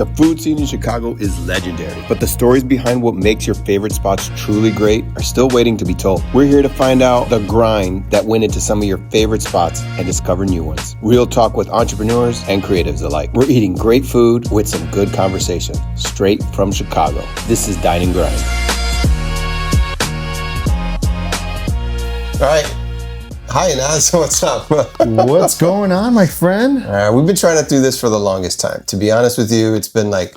The food scene in Chicago is legendary, but the stories behind what makes your favorite spots truly great are still waiting to be told. We're here to find out the grind that went into some of your favorite spots and discover new ones. Real talk with entrepreneurs and creatives alike. We're eating great food with some good conversation, straight from Chicago. This is Dine Grind. All right. Hi, Naz. What's up? What's going on, my friend? We've been trying to do this for the longest time. To be honest with you, it's been like,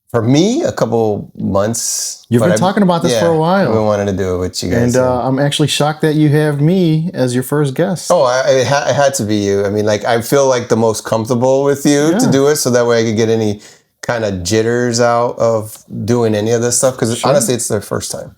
for me, a couple months. You've been talking about this for a while. I've been wanting to do it with you guys. And I'm actually shocked that you have me as your first guest. Oh, it had to be you. I mean, like, I feel like the most comfortable with you to do it, so that way I could get any kind of jitters out of doing any of this stuff. Because honestly, it's their first time.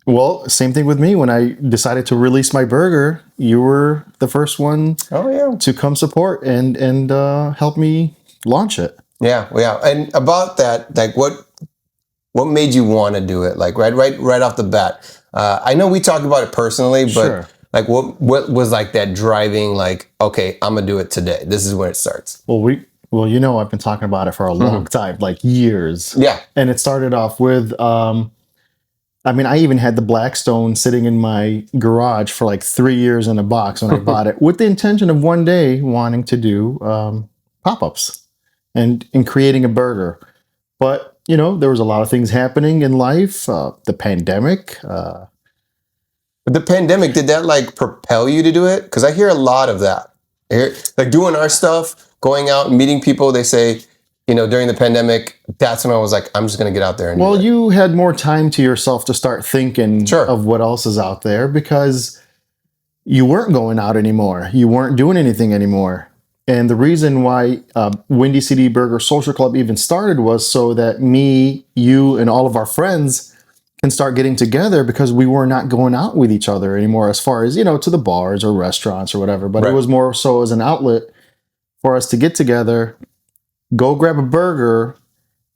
Well, same thing with me. When I decided to release my burger, you were the first one to come support and help me launch it. Yeah. And about that, like what made you want to do it? Like right off the bat. I know we talked about it personally, but like what was like that driving, like, okay, I'm gonna do it today. This is where it starts. Well, you know, I've been talking about it for a long time, like years. Yeah. And it started off with I even had the Blackstone sitting in my garage for like 3 years in a box when I bought it, with the intention of one day wanting to do pop-ups and creating a burger. But, you know, there was a lot of things happening in life, the pandemic. But the pandemic, did that like propel you to do it? Because I hear a lot of that. Like doing our stuff, going out and meeting people, they say, you know, during the pandemic, that's when I was like, I'm just going to get out there and do it. You had more time to yourself to start thinking of what else is out there, because you weren't going out anymore. You weren't doing anything anymore. And the reason why Windy City Burger Social Club even started was so that me, you, and all of our friends can start getting together, because we were not going out with each other anymore as far as, you know, to the bars or restaurants or whatever. But it was more so as an outlet for us to get together, go grab a burger,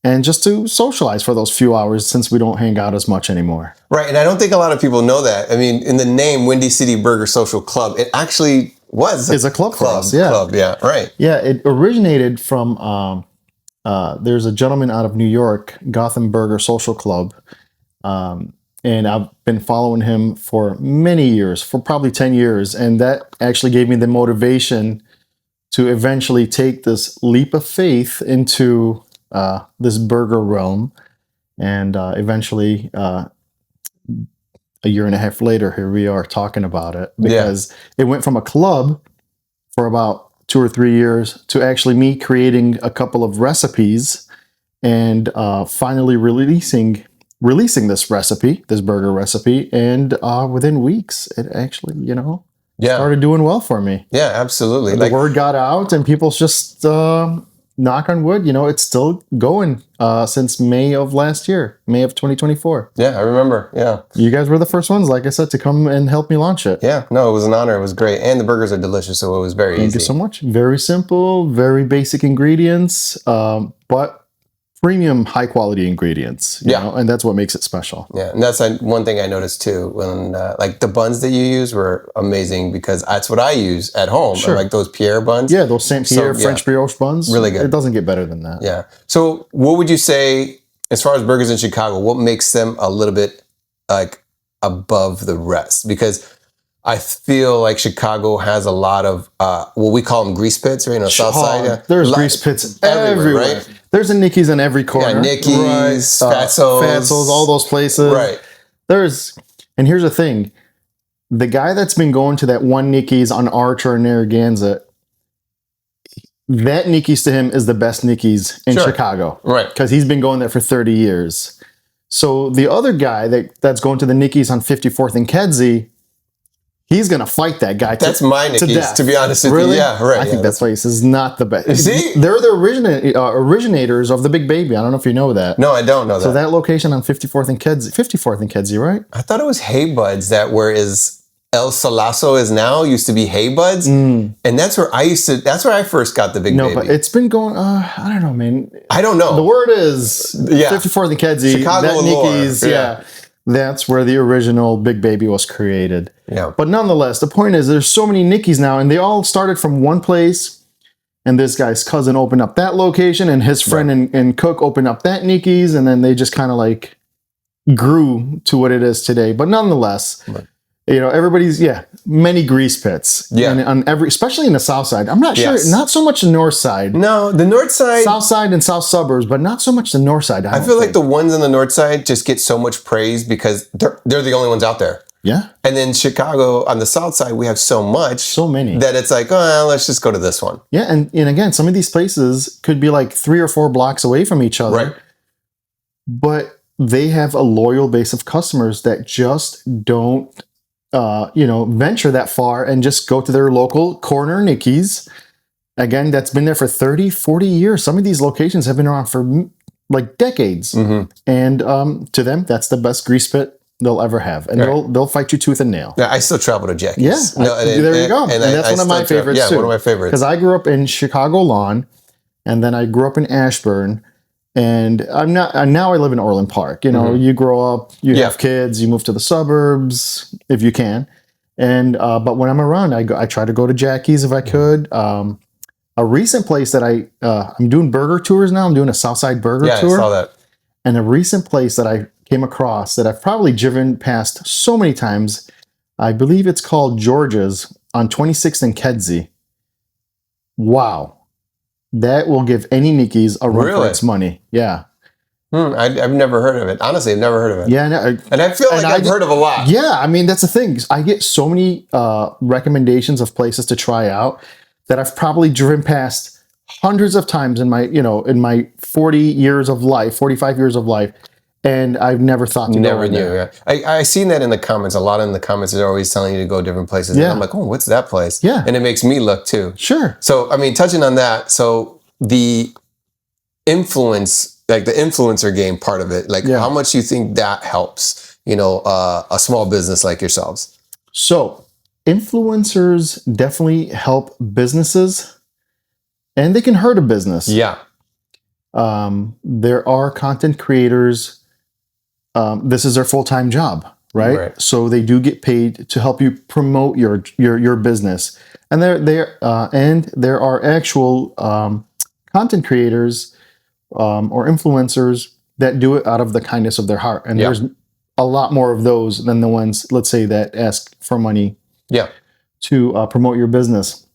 and just to socialize for those few hours, since we don't hang out as much anymore. Right. And I don't think a lot of people know that. I mean, in the name Windy City Burger Social Club, it actually was a club for us. Yeah. Club, yeah. Right. Yeah. It originated from, there's a gentleman out of New York, Gotham Burger Social Club. And I've been following him for many years, for probably 10 years. And that actually gave me the motivation to eventually take this leap of faith into this burger realm. And eventually, a year and a half later, here we are talking about it, because it went from a club for about 2 or 3 years to actually me creating a couple of recipes and finally releasing this recipe, this burger recipe. And within weeks, it actually, you know, started doing well for me. Yeah, absolutely. The word got out, and people just, knock on wood, you know, it's still going since May of last year, May of 2024. Yeah, I remember. Yeah. You guys were the first ones, like I said, to come and help me launch it. Yeah, no, it was an honor. It was great. And the burgers are delicious, so it was very easy. Thank you so much. Very simple, very basic ingredients, but premium, high quality ingredients. You know, and that's what makes it special. Yeah, and that's one thing I noticed too. When like the buns that you use were amazing, because that's what I use at home. Like those Pierre buns. Yeah, those Saint Pierre French brioche buns. Really good. It doesn't get better than that. Yeah. So, what would you say as far as burgers in Chicago? What makes them a little bit like above the rest? Because I feel like Chicago has a lot of what we call them grease pits, right? You know, South Side. Yeah. There's grease pits everywhere. Right? There's a Nicky's in every corner. Yeah, Nicky's, Fatso's, all those places. Right. And here's the thing. The guy that's been going to that one Nicky's on Archer and Narragansett, that Nicky's to him is the best Nicky's in Chicago. Right. Because he's been going there for 30 years. So the other guy that's going to the Nicky's on 54th and Kedzie, he's going to fight that guy. That's my Nicky's, to be honest with you. Yeah, right. I think that place is not the best. You see? They're the originators of the Big Baby. I don't know if you know that. No, I don't know that. So that location on 54th and Kedzie, right? I thought it was Hey Buds, that where is El Salaso is now, used to be Hey Buds. And that's where I first got the Big Baby. No, but it's been going, I don't know, man. I don't know. The word is 54th and Kedzie. Chicago that Nicky's, lore. That's where the original Big Baby was created. Yeah. But nonetheless, the point is there's so many Nicky's now, and they all started from one place. and this guy's cousin opened up that location, and his friend and cook opened up that Nikki's, and then they just kind of like grew to what it is today. But nonetheless, everybody's many grease pits. Yeah, and on especially in the South Side. I'm not sure, not so much the North Side. No, the North Side, South Side, and South suburbs, but not so much the North Side. I feel like the ones on the North Side just get so much praise because they're the only ones out there. Yeah. And then Chicago on the South Side, we have so many that it's like, let's just go to this one. Yeah, and again, some of these places could be like 3 or 4 blocks away from each other, right? But they have a loyal base of customers that just don't, venture that far and just go to their local corner Nikki's. Again, that's been there for 30, 40 years. Some of these locations have been around for like decades, and to them, that's the best grease pit they'll ever have, and they'll fight you tooth and nail. Yeah, I still travel to Jackie's. Yeah, there you go. And that's one of my favorites too. One of my favorites. Because I grew up in Chicago Lawn, and then I grew up in Ashburn, and now I live in Orland Park. You grow up, you have kids, you move to the suburbs if you can, and but when I'm around, I try to go to Jackie's if I could. A recent place that I'm doing burger tours now. I'm doing a Southside burger tour. Yeah, I saw that. And a recent place that I came across that I've probably driven past so many times, I believe it's called George's on 26th and Kedzie. Wow. That will give any Nikki's a run for its money. Yeah. I've never heard of it. Honestly, I've never heard of it. Yeah. No, and I feel like I've heard of a lot. Yeah. I mean, that's the thing. I get so many recommendations of places to try out that I've probably driven past hundreds of times in my 40 years of life, 45 years of life. And I've never thought to go in there. I seen that in the comments. A lot in the comments are always telling you to go different places. Yeah. And I'm like, what's that place? Yeah. And it makes me look too. Sure. So, I mean, touching on that, so the influence, like the influencer game part of it, like how much do you think that helps, a small business like yourselves? So influencers definitely help businesses, and they can hurt a business. Yeah. There are content creators. This is their full-time job, right? So they do get paid to help you promote your business, and there are actual content creators or influencers that do it out of the kindness of their heart, and there's a lot more of those than the ones, let's say, that ask for money to promote your business.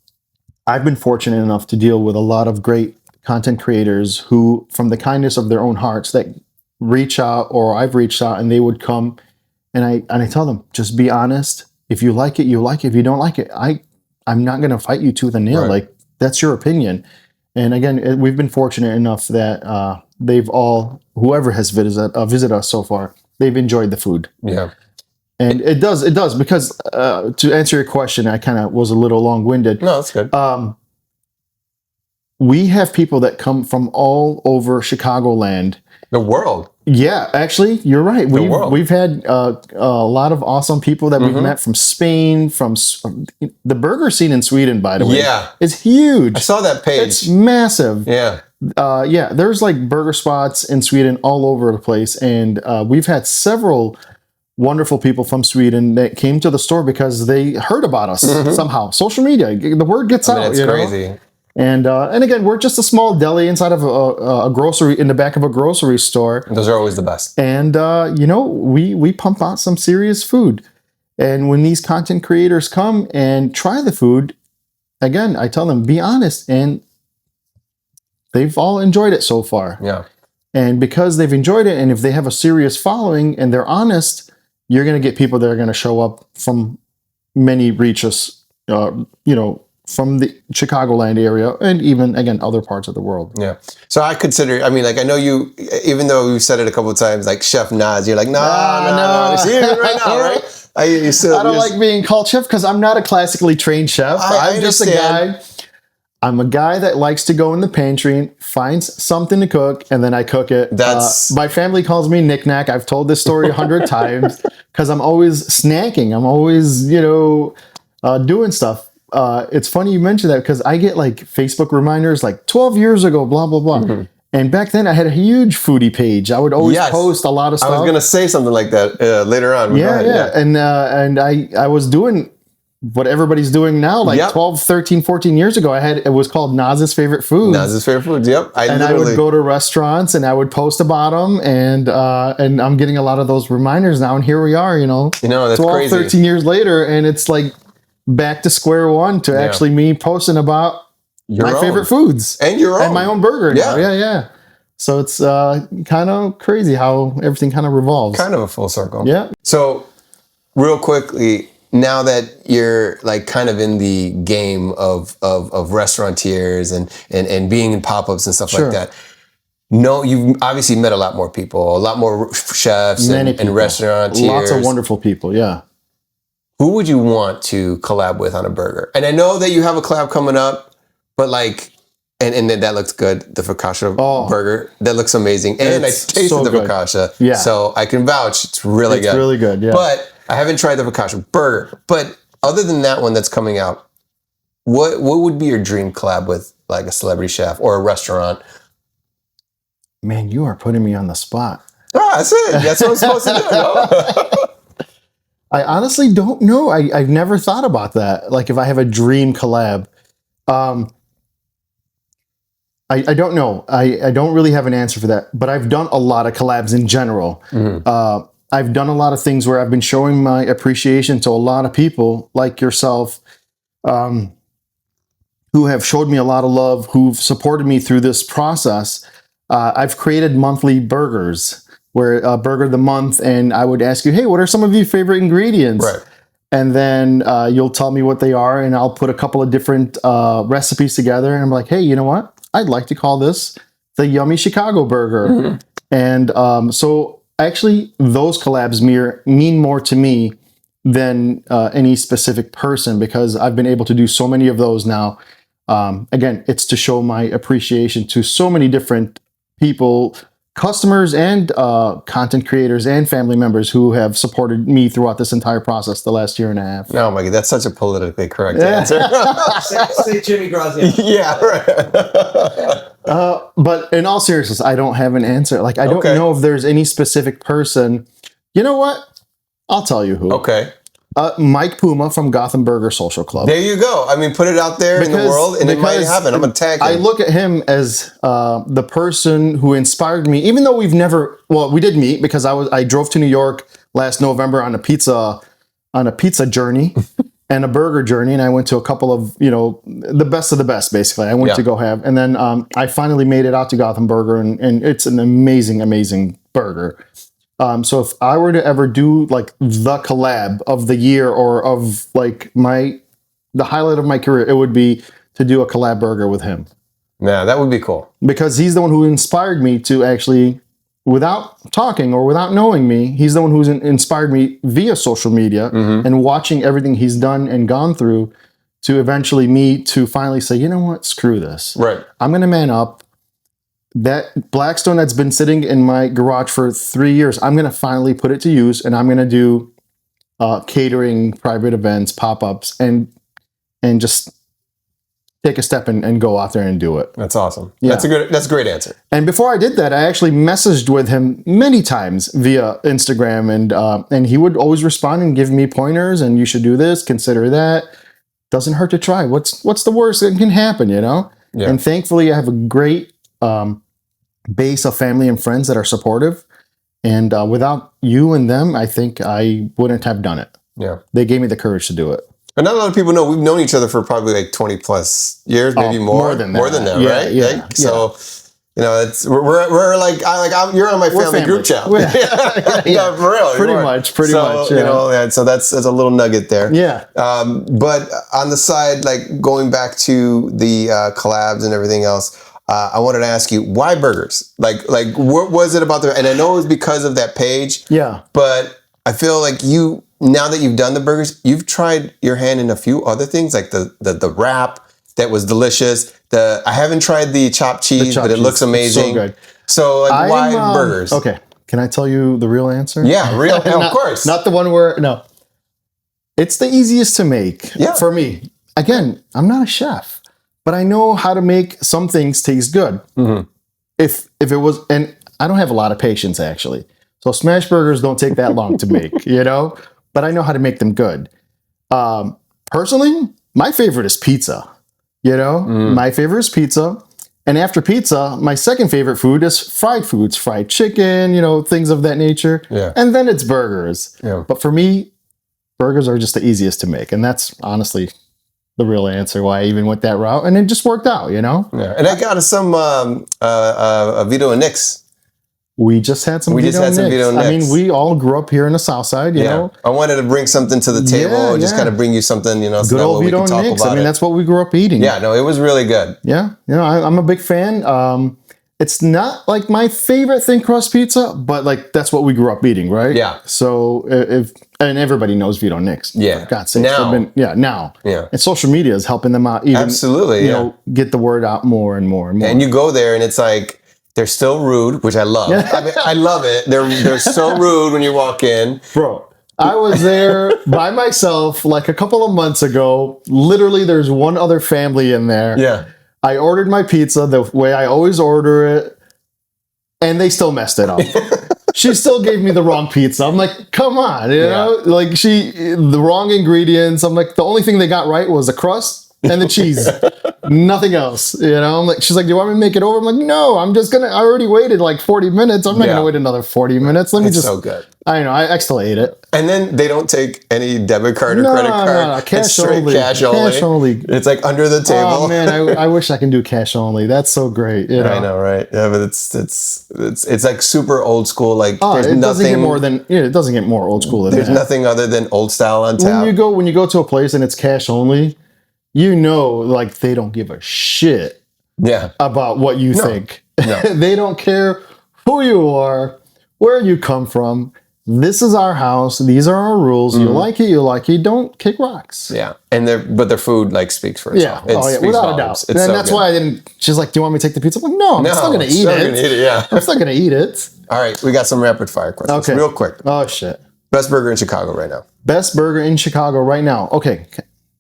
I've been fortunate enough to deal with a lot of great content creators who, from the kindness of their own hearts, that reach out, or I've reached out, and they would come, and I tell them, just be honest. If you like it, you like it. If you don't like it, I'm not going to fight you tooth and nail. Like, that's your opinion. And again, we've been fortunate enough that they've all, whoever has visited us so far, they've enjoyed the food. Yeah. And it does because to answer your question, I kind of was a little long-winded. No, that's good. We have people that come from all over Chicagoland. The world. Yeah, actually, you're right. We've had a lot of awesome people that we've met from Spain, from the burger scene in Sweden, by the way. Yeah. It's huge. I saw that page. It's massive. Yeah. There's like burger spots in Sweden all over the place. And we've had several wonderful people from Sweden that came to the store because they heard about us somehow. Social media, the word gets out. It's crazy. And again, we're just a small deli inside of a grocery, in the back of a grocery store. Those are always the best. And we pump out some serious food. And when these content creators come and try the food, again, I tell them, be honest, and they've all enjoyed it so far. Yeah. And because they've enjoyed it, and if they have a serious following and they're honest, you're going to get people that are going to show up from many reaches, from the Chicagoland area, and even, again, other parts of the world. Yeah. So I consider, I know you, even though you said it a couple of times, like Chef Naz, you're like, no. See it right now, right? I don't like being called chef because I'm not a classically trained chef. I'm just a guy. I'm a guy that likes to go in the pantry and finds something to cook, and then I cook it. My family calls me Knick-Knack. I've told this story 100 times because I'm always snacking. I'm always, doing stuff. It's funny you mentioned that because I get like Facebook reminders like 12 years ago, blah, blah, blah. Mm-hmm. And back then I had a huge foodie page. I would always post a lot of stuff. I was going to say something like that later on. Yeah. And I was doing what everybody's doing now. Like 12, 13, 14 years ago, it was called Naz's Favorite Foods. Naz's Favorite Foods, yep. I would go to restaurants and I would post about them, and I'm getting a lot of those reminders now, and here we are, that's 12, crazy. 13 years later, and it's like back to square one to actually me posting about my favorite foods. And your own. And my own burger now. Yeah. So it's kind of crazy how everything kind of revolves. Kind of a full circle. Yeah. So real quickly, now that you're like kind of in the game of restaurateurs and being in pop-ups and stuff like that, you've obviously met a lot more people, a lot more chefs and restaurateurs. Lots of wonderful people, yeah. Who would you want to collab with on a burger? And I know that you have a collab coming up, but like, and that looks good, the focaccia burger. That looks amazing. And I tasted the focaccia, so I can vouch. It's really good. It's really good, yeah. But I haven't tried the focaccia burger. But other than that one that's coming out, what would be your dream collab with like a celebrity chef or a restaurant? Man, you are putting me on the spot. That's it. That's what I'm supposed to do. No? I honestly don't know. I've never thought about that. Like if I have a dream collab. I don't know. I don't really have an answer for that. But I've done a lot of collabs in general. Mm-hmm. I've done a lot of things where I've been showing my appreciation to a lot of people like yourself, who have showed me a lot of love, who've supported me through this process. I've created monthly burgers where burger of the month, and I would ask you, hey, what are some of your favorite ingredients? Right. And then you'll tell me what they are, and I'll put a couple of different recipes together, and I'm like, hey, you know what? I'd like to call this the Yummy Chicago Burger. Mm-hmm. And so actually, those collabs mean more to me than any specific person, because I've been able to do so many of those now. Again, it's to show my appreciation to so many different people, customers and content creators and family members who have supported me throughout this entire process the last year and a half. Oh my God, that's such a politically correct answer. Say Jimmy Graziano. Yeah, right. But in all seriousness, I don't have an answer. Like, I don't know if there's any specific person. You know what? I'll tell you who. Okay. Mike Puma from Gotham Burger Social Club. There you go. I mean, put it out there in the world, and it might happen. I'm going to tag him. I look at him as the person who inspired me, even though we did meet, because I drove to New York last November on a pizza journey and a burger journey, and I went to a couple of, the best of the best, basically. I went to go have, and then I finally made it out to Gotham Burger, and it's an amazing, amazing burger. So if I were to ever do like the collab of the year or of like the highlight of my career, it would be to do a collab burger with him. Yeah, that would be cool. Because he's the one who inspired me to actually, without talking or without knowing me, he's the one who's inspired me via social media and watching everything he's done and gone through to eventually me to finally say, you know what, screw this. Right. I'm going to man up. That Blackstone that's been sitting in my garage for 3 years, I'm going to finally put it to use, and I'm going to do catering, private events, pop-ups, and just take a step and go out there and do it. That's awesome. Yeah. That's a great answer. And before I did that, I actually messaged with him many times via Instagram, and he would always respond and give me pointers, and you should do this, consider that. Doesn't hurt to try. What's the worst that can happen, Yeah. And thankfully, I have a great base of family and friends that are supportive, and without you and them, I think I wouldn't have done it. Yeah, they gave me the courage to do it. And not a lot of people know we've known each other for probably like 20 plus years, maybe more than that, right? Yeah. So it's we're like you're on my family group chat. Yeah, for real. Pretty much. So that's a little nugget there. Yeah. But on the side, like going back to the collabs and everything else. I wanted to ask you, why burgers? Like what was it about and I know it was because of that page. Yeah. But I feel like now that you've done the burgers, you've tried your hand in a few other things, like the wrap that was delicious. I haven't tried the chopped cheese, but it looks amazing. So good. So why burgers? Okay. Can I tell you the real answer? Yeah, real. Of course. Not the one where, no. It's the easiest to make for me. Again, I'm not a chef. But I know how to make some things taste good. Mm-hmm. If it was, and I don't have a lot of patience actually. So smash burgers don't take that long to make, But I know how to make them good. personally, my favorite is pizza. You know, my favorite is pizza. And after pizza, my second favorite food is fried foods, fried chicken, you know, things of that nature. Yeah. And then it's burgers. Yeah. But for me, burgers are just the easiest to make. And that's honestly the real answer why I even went that route. And it just worked out, you know? Yeah. And I got some Vito and Nick's. We just had some Vito and Nick's. I mean, we all grew up here in the South Side, you know? I wanted to bring something to the table, just kind of bring you something, you know, so good that old way we Vito can and talk Nick's. about I mean, it. that's what we grew up eating. Yeah, no, it was really good. Yeah. You know, I'm a big fan. It's not like my favorite thin crust pizza, but like that's what we grew up eating, right? Yeah. So and everybody knows Vito and Nick's. Yeah. For God's sake. Now. Now. Yeah. And social media is helping them out even, Absolutely, you know, get the word out more and more and more. And you go there and it's like, they're still rude, which I love. I mean, I love it. They're so rude when you walk in. Bro, I was there by myself like a couple of months ago. Literally, there's one other family in there. Yeah. I ordered my pizza the way I always order it, and they still messed it up. She still gave me the wrong pizza. I'm like, come on, you know? Like the wrong ingredients. I'm like, the only thing they got right was the crust and the cheese. Nothing else, you know? I'm like, she's like, do you want me to make it over? I'm like, no, I already waited like 40 minutes. I'm not going to wait another 40 minutes. Let me just. So good. I know, I still ate it. And then they don't take any debit card or credit card. No, cash it's straight only. Cash only. Cash only. It's like under the table. Oh man, I wish I can do cash only. That's so great. You know? I know, right? Yeah, but it's like super old school. Like there's it nothing. Doesn't get more than it doesn't get more old school than There's that. nothing other than old style on tap. When you go to a place and it's cash only, you know, like they don't give a shit about what you think. No. They don't care who you are, where you come from. This is our house. These are our rules. You like it, you like it. Don't kick rocks. Yeah. And their food like speaks for itself. Yeah. Without a doubt. And that's why I didn't. She's like, do you want me to take the pizza? I'm like, no, I'm still gonna eat it. Yeah. I'm still gonna eat it. All right, we got some rapid fire questions. Okay. Real quick. Oh shit. Best burger in Chicago right now. Best burger in Chicago right now. Okay.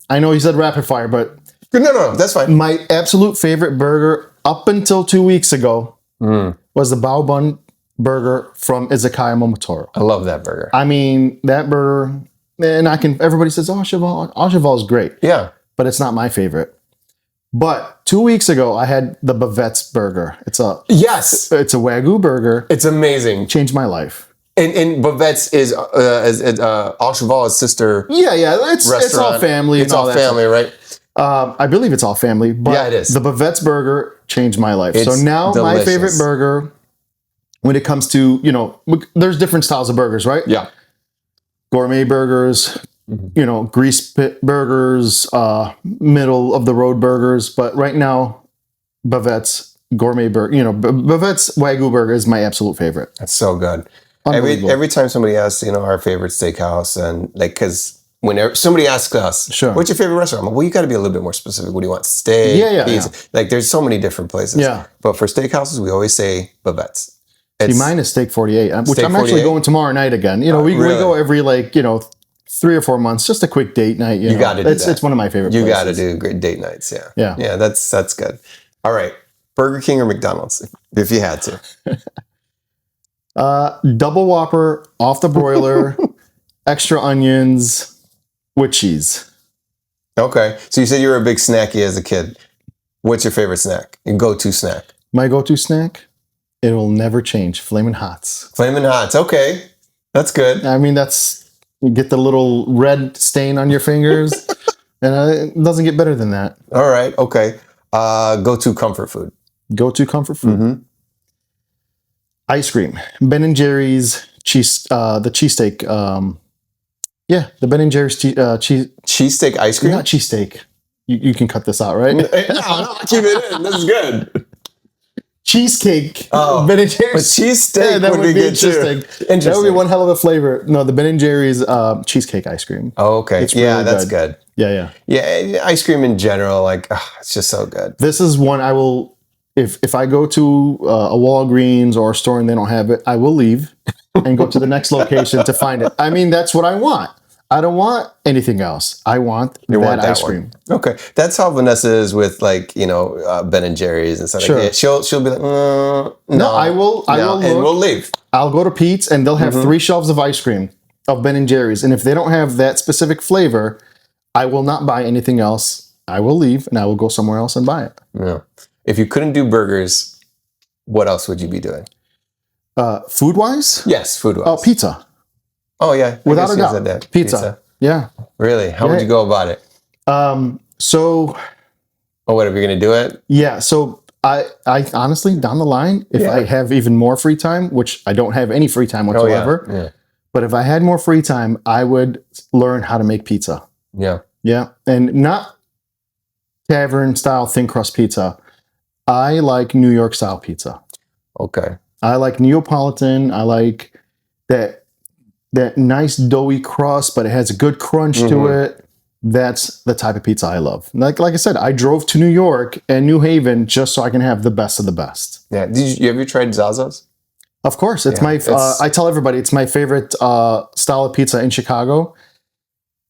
I know you said rapid fire, but No, that's fine. my absolute favorite burger up until 2 weeks ago was the Bao Bun burger from Izakaya Momotaro. I love that burger. I mean, that burger, and everybody says, oh, Cheval is great. Yeah. But it's not my favorite. But 2 weeks ago, I had the Bavette's burger. It's a Wagyu burger. It's amazing. Changed my life. And Bavette's is Al Cheval's sister. Yeah, it's all family. It's all family, right? I believe it's all family. But yeah, it is. The Bavette's burger changed my life. It's so now delicious. my favorite burger, when it comes to, you know, there's different styles of burgers, right? Yeah. Gourmet burgers, you know, grease pit burgers, middle of the road burgers. But right now, Bavette's gourmet burger, you know, Bavette's Wagyu burger is my absolute favorite. That's so good. Every time somebody asks, you know, our favorite steakhouse, and like, because whenever somebody asks us, what's your favorite restaurant? I'm like, well, you got to be a little bit more specific. What do you want? Steak? Yeah. Like, there's so many different places. Yeah. But for steakhouses, we always say Bavette's. See, mine is Steak 48, which Steak I'm actually 48? going tomorrow night again. You know, we go every, like, you know, 3 or 4 months, just a quick date night. You got to do that. It's one of my favorite You places. got to do great date nights. Yeah. Yeah. Yeah, that's good. All right. Burger King or McDonald's, if you had to. Double Whopper off the broiler, extra onions with cheese. Okay. So you said you were a big snacky as a kid. What's your favorite snack? Your go-to snack? My go-to snack? It will never change. Flamin' Hots. Flamin' Hots. Okay. That's good. I mean, you get the little red stain on your fingers. And it doesn't get better than that. All right. Okay. Go-to comfort food. Go-to comfort food? Mm-hmm. Ice cream. Ben & Jerry's the cheesesteak. The Ben & Jerry's cheesesteak ice cream? Not cheesesteak. You can cut this out, right? No, keep it in. This is good. Cheesecake. Oh, Ben & Jerry's. But cheesesteak would be good too. Interesting. That would be one hell of a flavor. No, the Ben & Jerry's cheesecake ice cream. Oh, okay. It's really that's good. Yeah. Yeah, ice cream in general, like, it's just so good. This is one I will, if I go to a Walgreens or a store and they don't have it, I will leave and go to the next location to find it. I mean, that's what I want. I don't want anything else. I want that ice cream. Okay. That's how Vanessa is with, like, you know, Ben & Jerry's and stuff like that. She'll be like, no, I will look, and we'll leave. I'll go to Pete's and they'll have 3 shelves of ice cream of Ben & Jerry's. And if they don't have that specific flavor, I will not buy anything else. I will leave and I will go somewhere else and buy it. Yeah. If you couldn't do burgers, what else would you be doing? Food wise? Yes, food wise. Oh, pizza. Oh, yeah. Without a doubt. Pizza. Yeah. Really? How would you go about it? So. Oh, what, if you're going to do it? Yeah. So I honestly, down the line, if I have even more free time, which I don't have any free time whatsoever, Yeah. but if I had more free time, I would learn how to make pizza. Yeah. Yeah. And not tavern style thin crust pizza. I like New York style pizza. Okay. I like Neapolitan. I like that nice doughy crust, but it has a good crunch to it. That's the type of pizza I love. Like I said, I drove to New York and New Haven just so I can have the best of the best. Yeah. You ever tried Zaza's? Of course. It's I tell everybody it's my favorite style of pizza in Chicago.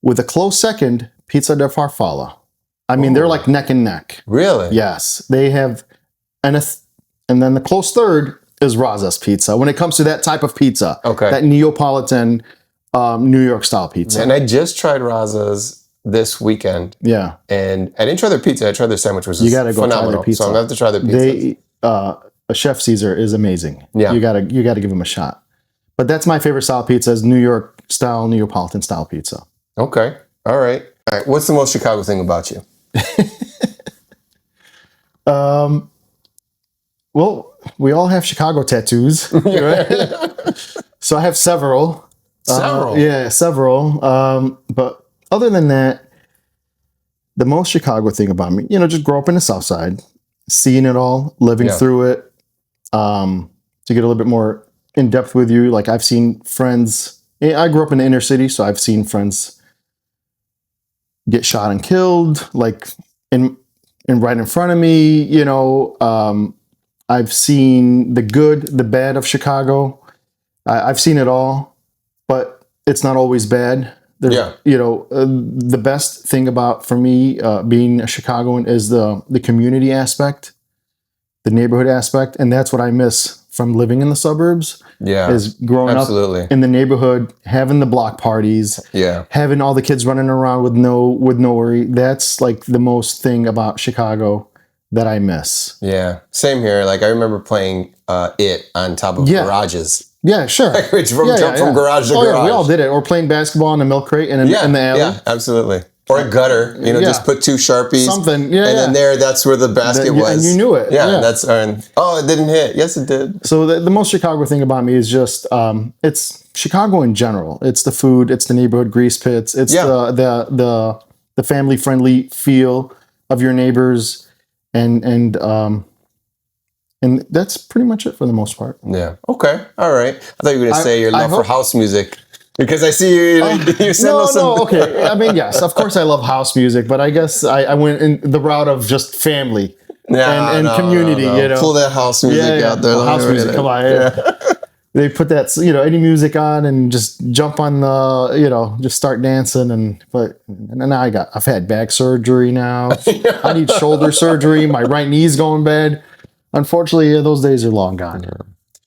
With a close second, Pizza de Farfalla. I mean, they're like neck and neck. Really? Yes. They have, and then the close third is Raza's Pizza. When it comes to that type of pizza, that Neapolitan New York style pizza. And I just tried Raza's this weekend. Yeah. And I didn't try their pizza. I tried their sandwich, which is phenomenal. Try their pizza. So I'm going to have to try their pizza. A Chef Caesar is amazing. Yeah. You gotta give him a shot. But that's my favorite style pizza is New York style, Neapolitan style pizza. Okay. All right. What's the most Chicago thing about you? Well, we all have Chicago tattoos, right? So I have several. Several. But other than that, the most Chicago thing about me, just grow up in the South Side, seeing it all, living through it. To get a little bit more in depth with you, like I've seen friends. I grew up in the inner city, so I've seen friends get shot and killed, like in right in front of me. I've seen the good, the bad of Chicago. I've seen it all, but it's not always bad. The best thing for me being a Chicagoan is the community aspect, the neighborhood aspect, and that's what I miss from living in the suburbs. Yeah, is growing up in the neighborhood, having the block parties, having all the kids running around with no worry. That's like the most thing about Chicago that I miss. Yeah, same here. Like I remember playing it on top of garages. Yeah, sure. It's from garage to garage. Yeah, we all did it. Or playing basketball in a milk crate in the alley. Yeah, absolutely. Or a gutter, just put 2 Sharpies. Something, and then that's where the basket was. And you knew it. Yeah. It didn't hit. Yes, it did. So the most Chicago thing about me is just, it's Chicago in general. It's the food, it's the neighborhood grease pits, it's the family-friendly feel of your neighbors, and that's pretty much it for the most part. Yeah. Okay. All right. I thought you were going to say your love for house music. Because I see you said okay. I mean, yes, of course I love house music, but I guess I went in the route of just family and community. No. Pull that house music out there. House music, come on. Yeah. They put that, any music on and just jump on the, just start dancing. And now I've had back surgery now. I need shoulder surgery. My right knee's going bad. Unfortunately, those days are long gone. Yeah.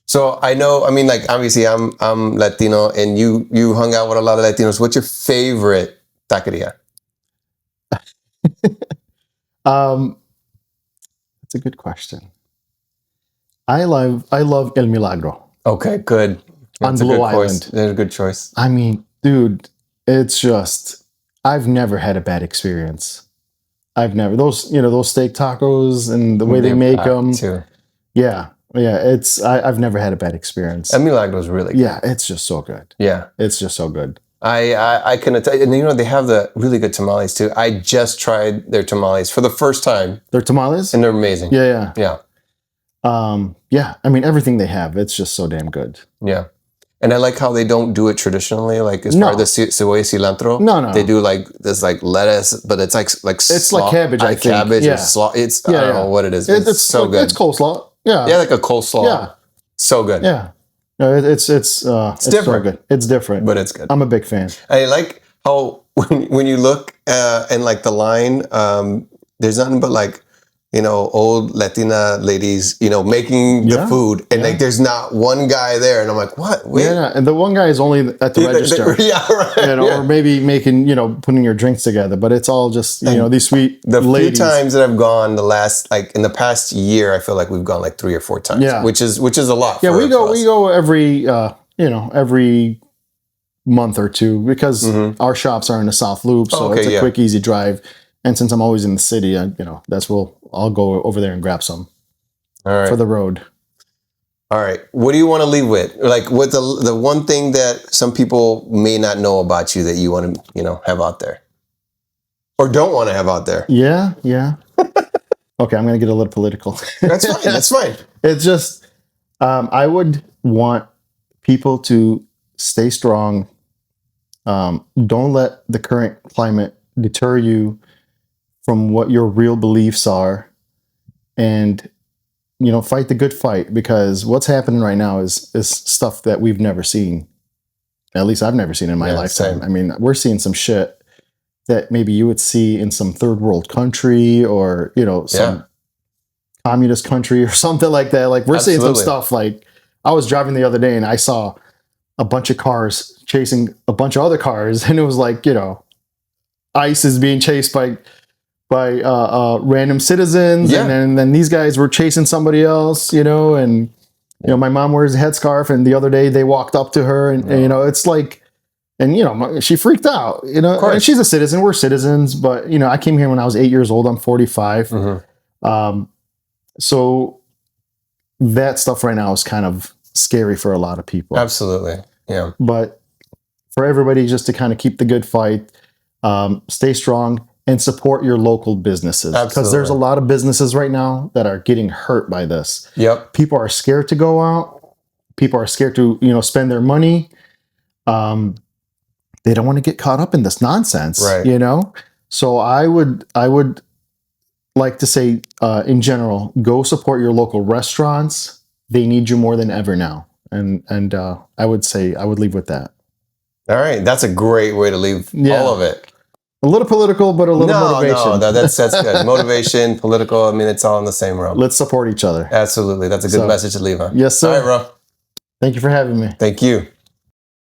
So I know, obviously I'm Latino and you hung out with a lot of Latinos. What's your favorite taqueria? That's a good question. I love El Milagro. Okay, good. That's on Blue Island. That's a good choice. I mean, dude, it's just, I've never had a bad experience. I've never, those steak tacos and the way they make them. Too. Yeah. Yeah, I've never had a bad experience. El Milagro is really good. Yeah, it's just so good. Yeah. It's just so good. I can tell you, and they have the really good tamales too. I just tried their tamales for the first time. Their tamales? And they're amazing. Yeah. Yeah. I mean, everything they have, it's just so damn good. Yeah. And I like how they don't do it traditionally, like as part of the cebolla cilantro. No. They do like this lettuce, but it's like it's like cabbage, I think. Cabbage or slaw. I don't know what it is. It's so good. It's coleslaw. Yeah, like a coleslaw. Yeah, so good. Yeah, no, it's different. So good. It's different, but it's good. I'm a big fan. I like how when you look in like the line, there's nothing but like old Latina ladies, making the food, and like there's not one guy there, and I'm like, what? Wait. Yeah, and the one guy is only at the register. Yeah, right. Or maybe making, putting your drinks together, but it's all just, these sweet The ladies. few times that I've gone in the past year, I feel like we've gone like 3 or 4 times, which is a lot. Yeah, we go every, every month or two because our shops are in the South Loop, so it's a quick, easy drive. And since I'm always in the city, that's where I'll go over there and grab some for the road. All right. What do you want to leave with? Like, what's the one thing that some people may not know about you that you want to, have out there? Or don't want to have out there? Yeah. Okay, I'm going to get a little political. That's fine. That's fine. It's just, I would want people to stay strong. Don't let the current climate deter you from what your real beliefs are, and fight the good fight, because what's happening right now is stuff that we've never seen. At least I've never seen in my lifetime. Same. I mean, we're seeing some shit that maybe you would see in some third world country or some communist country or something like that. Like we're seeing some stuff. Like I was driving the other day and I saw a bunch of cars chasing a bunch of other cars, and it was like ICE is being chased by random citizens, and then these guys were chasing somebody else, and my mom wears a headscarf, and the other day they walked up to her, and it's like, and she freaked out, and she's a citizen, we're citizens, but I came here when I was 8 years old, I'm 45. So that stuff right now is kind of scary for a lot of people. Absolutely. Yeah. But for everybody just to kind of keep the good fight, stay strong, and support your local businesses. Because there's a lot of businesses right now that are getting hurt by this. Yep. People are scared to go out. People are scared to, spend their money. They don't want to get caught up in this nonsense, right. So I would like to say, in general, go support your local restaurants. They need you more than ever now. And I would say I would leave with that. All right. That's a great way to leave all of it. A little political, but a little motivation. No, that's good. Motivation, political. I mean, it's all in the same realm. Let's support each other. Absolutely. That's a good message to leave on. Yes, sir. All right, bro. Thank you for having me. Thank you.